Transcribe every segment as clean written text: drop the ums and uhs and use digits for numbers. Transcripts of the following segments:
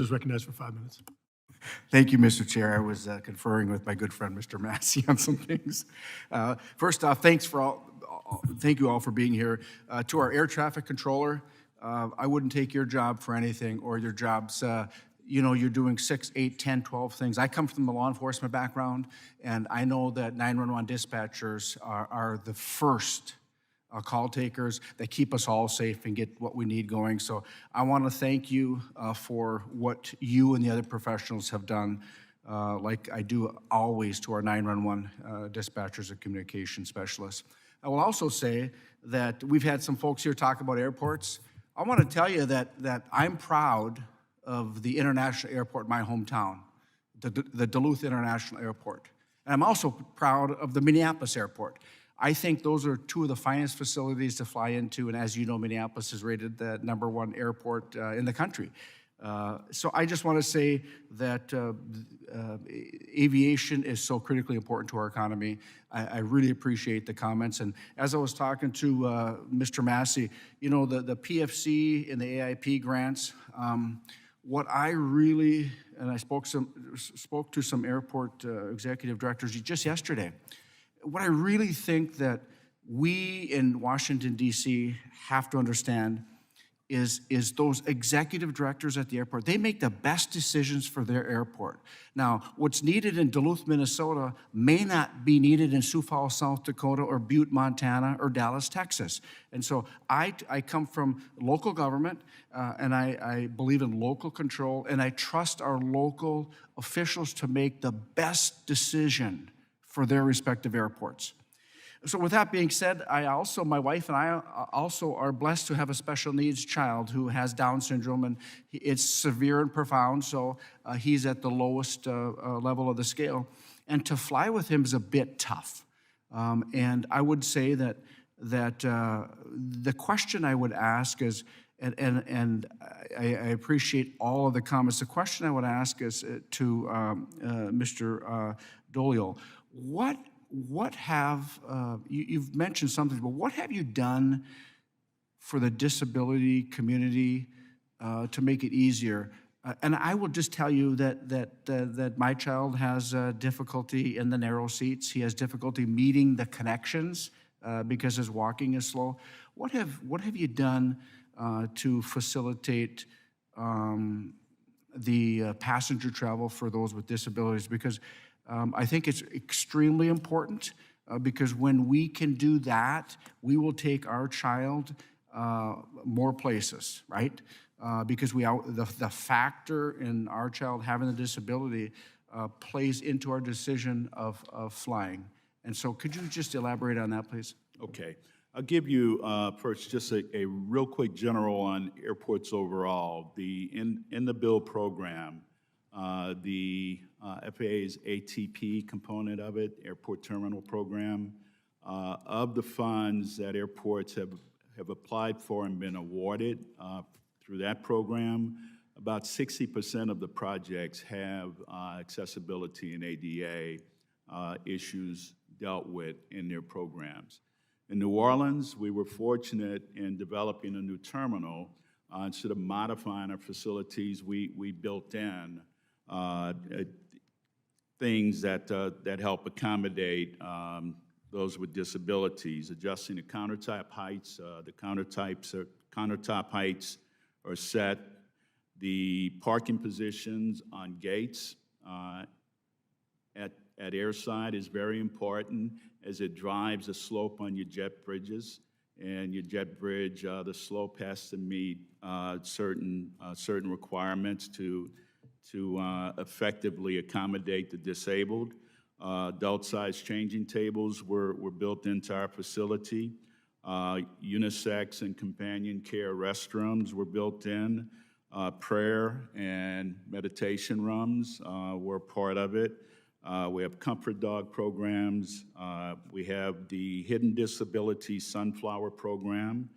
is recognized for 5 minutes. Thank you, Mr. Chair. I was conferring with my good friend, Mr. Massey, on some things. First off, thank you all for being here. To our air traffic controller, I wouldn't take your job for anything, or your jobs. You're doing 6, 8, 10, 12 things. I come from the law enforcement background, and I know that 911 dispatchers are the first call takers that keep us all safe and get what we need going. So I want to thank you for what you and the other professionals have done, like I do always to our 911 dispatchers and communication specialists. I will also say that we've had some folks here talk about airports. I want to tell you that I'm proud of the international airport in my hometown, the Duluth International Airport. And I'm also proud of the Minneapolis Airport. I think those are two of the finest facilities to fly into, and as you know, Minneapolis is rated the #1 airport in the country. So I just want to say that aviation is so critically important to our economy. I really appreciate the comments. And as I was talking to Mr. Massey, the PFC and the AIP grants, what I really, and I spoke to some airport executive directors just yesterday, what I really think that we in Washington, D.C. have to understand is those executive directors at the airport, they make the best decisions for their airport. Now, what's needed in Duluth, Minnesota may not be needed in Sioux Falls, South Dakota, or Butte, Montana, or Dallas, Texas. And so I come from local government, and I believe in local control, and I trust our local officials to make the best decision for their respective airports. So with that being said, my wife and I also are blessed to have a special needs child who has Down syndrome, and it's severe and profound, so he's at the lowest level of the scale. And to fly with him is a bit tough. And I would say that the question I would ask is, and I appreciate all of the comments, the question I would ask is to Mr. Dolial, what have, you've mentioned something, but what have you done for the disability community to make it easier? And I will just tell you that my child has difficulty in the narrow seats. He has difficulty meeting the connections because his walking is slow. What have you done to facilitate the passenger travel for those with disabilities? Because I think it's extremely important because when we can do that, we will take our child more places, right? Because the factor in our child having a disability plays into our decision of flying. And so could you just elaborate on that, please? Okay. I'll give you first just a real quick general on airports overall. In the bill program, the FAA's ATP component of it, Airport Terminal Program, of the funds that airports have applied for and been awarded through that program, about 60% of the projects have accessibility and ADA issues dealt with in their programs. In New Orleans, we were fortunate in developing a new terminal. Instead of modifying our facilities, we built in things that help accommodate those with disabilities, adjusting the countertop heights. The countertop heights are set. The parking positions on gates at airside is very important as it drives a slope on your jet bridges. And your jet bridge, the slope has to meet certain requirements to effectively accommodate the disabled. Adult-sized changing tables were built into our facility. Unisex and companion care restrooms were built in. Prayer and meditation rooms were part of it. We have comfort dog programs. We have the Hidden Disability Sunflower Program,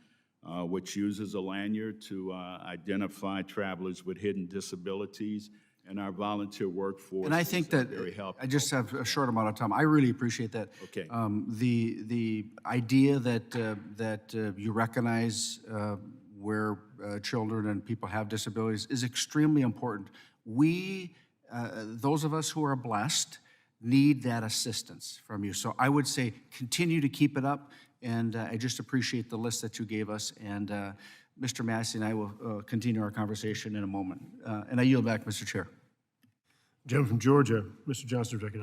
which uses a lanyard to identify travelers with hidden disabilities, and our volunteer workforce. And I think that very helpful. I just have a short amount of time. I really appreciate that. Okay. The idea that you recognize where children and people have disabilities is extremely important. We, those of us who are blessed, need that assistance from you. So I would say continue to keep it up, and I just appreciate the list that you gave us. And Mr. Massey and I will continue our conversation in a moment. And I yield back, Mr. Chair. Gentleman from Georgia, Mr. Johnson, recognized.